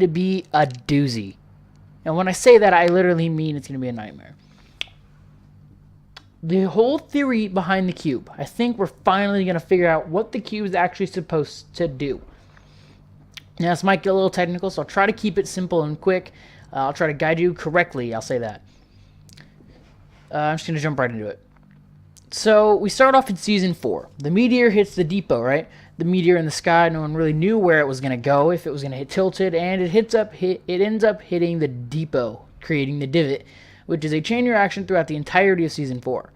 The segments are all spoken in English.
to be a doozy. And when I say that, I literally mean it's going to be a nightmare. The whole theory behind the cube, I think we're finally going to figure out what the cube is actually supposed to do. Now, this might get a little technical, so I'll try to keep it simple and quick. I'll try to guide you correctly, I'll say that. I'm just going to jump right into it. So, we start off in Season 4. The meteor hits the depot, right? The meteor in the sky, no one really knew where it was going to go, if it was going to hit tilted, and it ends up hitting the depot, creating the divot, which is a chain reaction throughout the entirety of Season 4.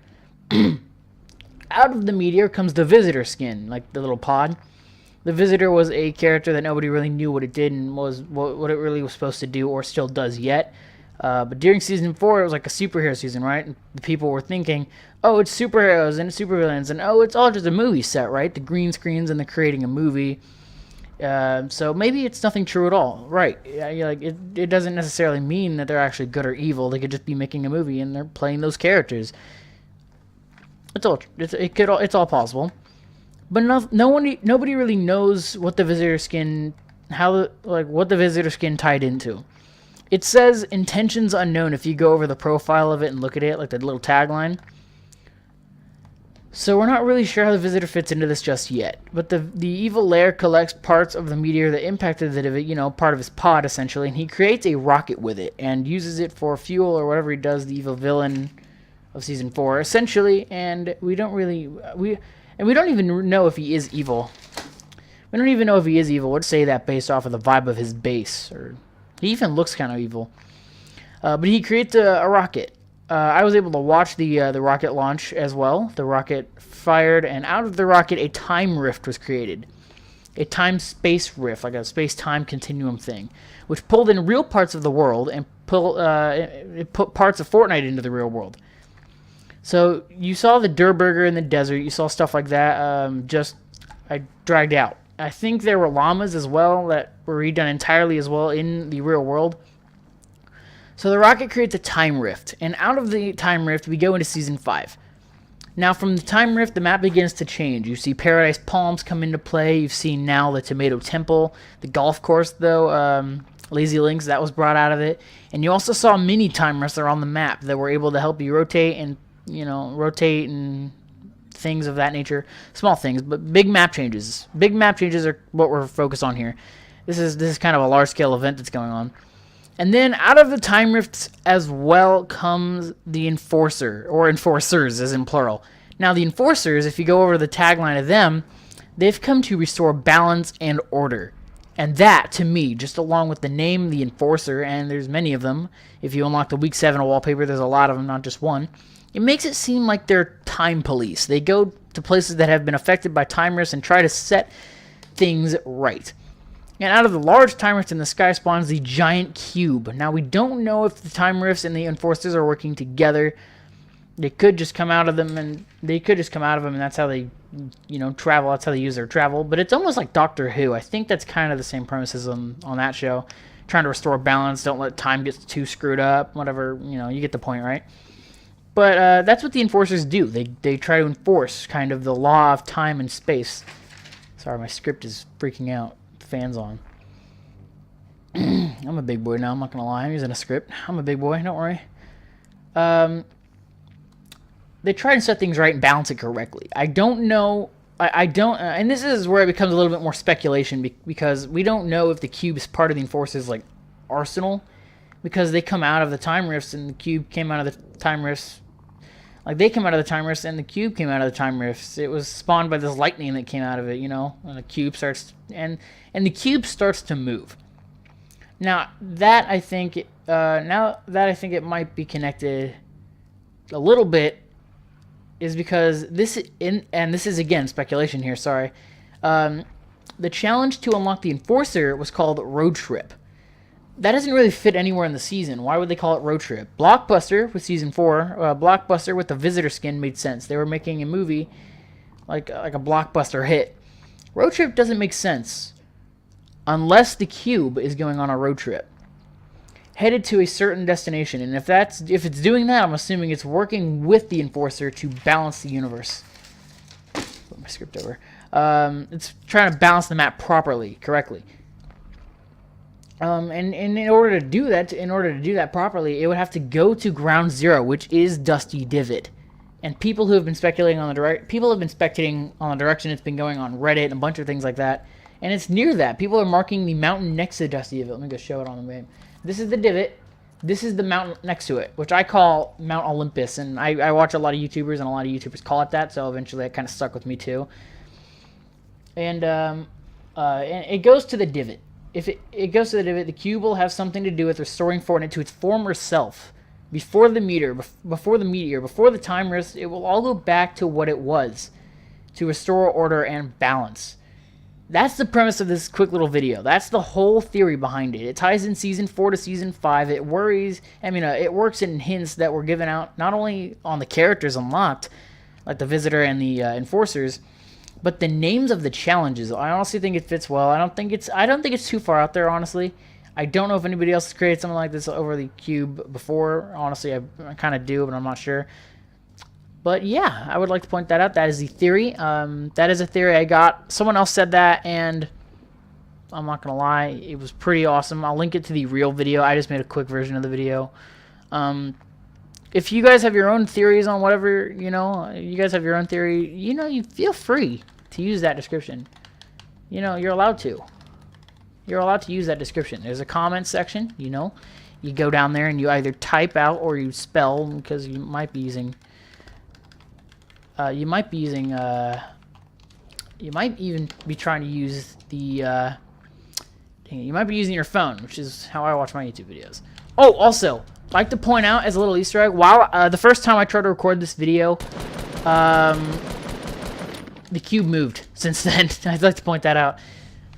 Out of the meteor comes the visitor skin, like the little pod. The visitor was a character that nobody really knew what it did and was what it really was supposed to do, or still does yet. But during Season 4, it was like a superhero season, right? And the people were thinking, oh, it's superheroes and supervillains, and oh, it's all just a movie set, right? The green screens and the creating a movie. So maybe it's nothing true at all, right? Like it doesn't necessarily mean that they're actually good or evil. They could just be making a movie and they're playing those characters. It's all possible, but nobody really knows what the visitor skin, what the visitor skin tied into. It says intentions unknown if you go over the profile of it and look at it, like the little tagline. So we're not really sure how the visitor fits into this just yet. But the evil lair collects parts of the meteor that impacted the divot, part of his pod essentially, and he creates a rocket with it and uses it for fuel or whatever he does. The evil villain of Season 4, essentially, and we don't even know if he is evil. We don't even know if he is evil. We'd say that based off of the vibe of his base, or he even looks kind of evil. But he creates a rocket. I was able to watch the rocket launch as well. The rocket fired, and out of the rocket, a time rift was created. A time-space rift, like a space-time continuum thing, which pulled in real parts of the world and it put parts of Fortnite into the real world. So you saw the Durburger in the desert. You saw stuff like that. I dragged out. I think there were llamas as well that were redone entirely as well in the real world. So the rocket creates a time rift, and out of the time rift we go into Season 5. Now from the time rift the map begins to change. You see Paradise Palms come into play. You've seen now the Tomato Temple, the golf course though. Lazy Links, that was brought out of it, and you also saw mini time rifts around the map that were able to help you rotate and things of that nature. Small things, but big map changes. Big map changes are what we're focused on here. This is kind of a large scale event that's going on. And then out of the time rifts as well comes the Enforcer, or Enforcers as in plural. Now the Enforcers, if you go over the tagline of them, they've come to restore balance and order. And that, to me, just along with the name, the Enforcer, and there's many of them. If you unlock the Week 7 wallpaper, there's a lot of them, not just one. It makes it seem like they're time police. They go to places that have been affected by time rifts and try to set things right. And out of the large time rifts in the sky spawns the giant cube. Now, we don't know if the time rifts and the Enforcers are working together. They could just come out of them, and that's how they, travel. That's how they use their travel. But it's almost like Doctor Who. I think that's kind of the same premises on that show. Trying to restore balance. Don't let time get too screwed up. Whatever, you get the point, right? But that's what the Enforcers do. They try to enforce kind of the law of time and space. Sorry, my script is freaking out. The fan's on. I'm a big boy now. I'm not going to lie. I'm using a script. I'm a big boy. Don't worry. They try to set things right and balance it correctly. I don't know. I don't. And this is where it becomes a little bit more speculation because we don't know if the cube is part of the Enforcers' arsenal, because they come out of the time rifts and the cube came out of the time rifts. Like, they came out of the time rifts and the cube came out of the time rifts. It was spawned by this lightning that came out of it, and the cube starts and the cube starts to move. Now that I think it might be connected a little bit is because this is again speculation here. Sorry, the challenge to unlock the Enforcer was called Road Trip. That doesn't really fit anywhere in the season. Why would they call it Road Trip? Blockbuster with Season 4, Blockbuster with the visitor skin made sense. They were making a movie like a blockbuster hit. Road Trip doesn't make sense unless the cube is going on a road trip, headed to a certain destination. And if it's doing that, I'm assuming it's working with the Enforcer to balance the universe. Put my script over. It's trying to balance the map correctly. And in order to do that properly, it would have to go to ground zero, which is Dusty Divot. And people have been speculating on the direction it's been going on Reddit and a bunch of things like that. And it's near that. People are marking the mountain next to Dusty Divot. Let me go show it on the map. This is the divot. This is the mountain next to it, which I call Mount Olympus. And I watch a lot of YouTubers, and a lot of YouTubers call it that. So eventually it kind of stuck with me too. And it goes to the divot. If it goes to the divot, the cube will have something to do with restoring Fortnite to its former self. Before the meteor, before the timers, it will all go back to what it was, to restore order and balance. That's the premise of this quick little video. That's the whole theory behind it. It ties in Season 4 to Season 5. It works in hints that were given out not only on the characters unlocked, like the Visitor and the Enforcers, but the names of the challenges. I honestly think it fits well. I don't think it's too far out there, honestly. I don't know if anybody else has created something like this over the cube before. Honestly, I kind of do, but I'm not sure. But yeah, I would like to point that out. That is the theory. That is a theory I got. Someone else said that, and I'm not going to lie, it was pretty awesome. I'll link it to the real video. I just made a quick version of the video. If you guys have your own theories on whatever, you guys have your own theory, you feel free to use that description. You're allowed to. You're allowed to use that description. There's a comment section, you go down there and you either type out or you spell, because you might be using, you might even be trying to use the, you might be using your phone, which is how I watch my YouTube videos. Oh, also, I'd like to point out as a little Easter egg, while the first time I tried to record this video, the cube moved since then. I'd like to point that out.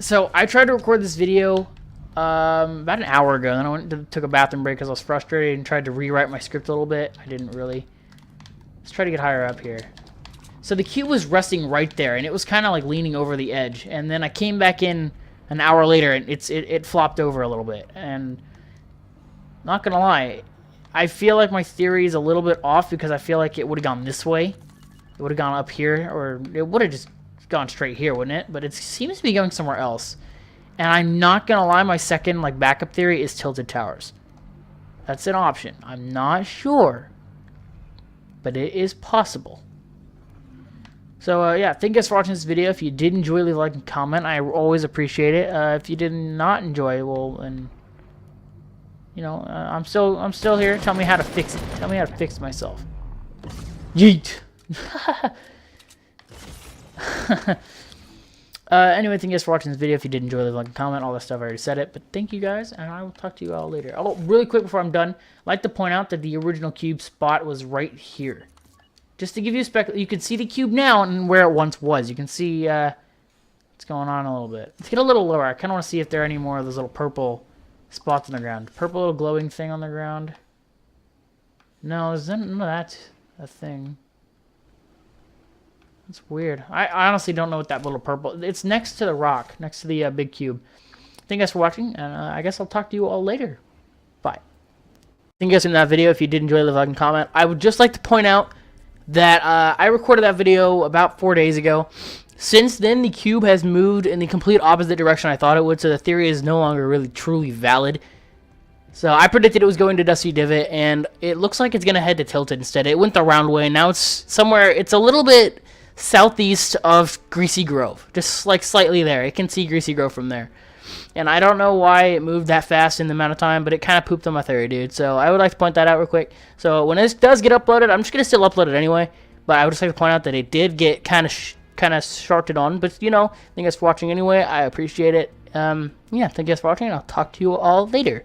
So I tried to record this video about an hour ago. Then I went and took a bathroom break because I was frustrated and tried to rewrite my script a little bit. I didn't really. Let's try to get higher up here. So the cube was resting right there, and it was kind of like leaning over the edge. And then I came back in an hour later, and it flopped over a little bit. And not gonna lie, I feel like my theory is a little bit off because I feel like it would have gone this way. It would have gone up here, or it would have just gone straight here, wouldn't it? But it seems to be going somewhere else. And I'm not gonna lie, my second backup theory is tilted towers. That's an option. I'm not sure, but it is possible. So yeah, thank you guys for watching this video. If you did enjoy, leave a like and comment. I always appreciate it. If you did not enjoy, well, then I'm still here. Tell me how to fix it. Tell me how to fix myself. Yeet. Anyway, thank you guys for watching this video. If you did enjoy, leave a like and comment. All that stuff, I already said it. But thank you guys, and I will talk to you all later. Oh, really quick before I'm done, I'd like to point out that the original cube spot was right here. Just to give you a spec, you can see the cube now and where it once was. You can see what's going on a little bit. Let's get a little lower. I kind of want to see if there are any more of those little purple spots on the ground. Purple little glowing thing on the ground. No, there's none of that a thing. That's weird. I honestly don't know what that little purple... It's next to the rock, next to the big cube. Thank you guys for watching, and I guess I'll talk to you all later. Bye. Thank you guys for that video. If you did enjoy, leave a like and comment. I would just like to point out that I recorded that video about 4 days ago. Since then, the cube has moved in the complete opposite direction I thought it would, so the theory is no longer really truly valid. So I predicted it was going to Dusty Divot, and it looks like it's going to head to Tilted instead. It went the round way, and now it's somewhere... It's a little bit southeast of Greasy Grove. Just like slightly there. It can see Greasy Grove from there. And I don't know why it moved that fast in the amount of time, but it kind of pooped on my theory, dude. So I would like to point that out real quick. So when this does get uploaded, I'm just going to still upload it anyway. But I would just like to point out that it did get kind of sharted on. But, thank you guys for watching anyway. I appreciate it. Yeah, thank you guys for watching, and I'll talk to you all later.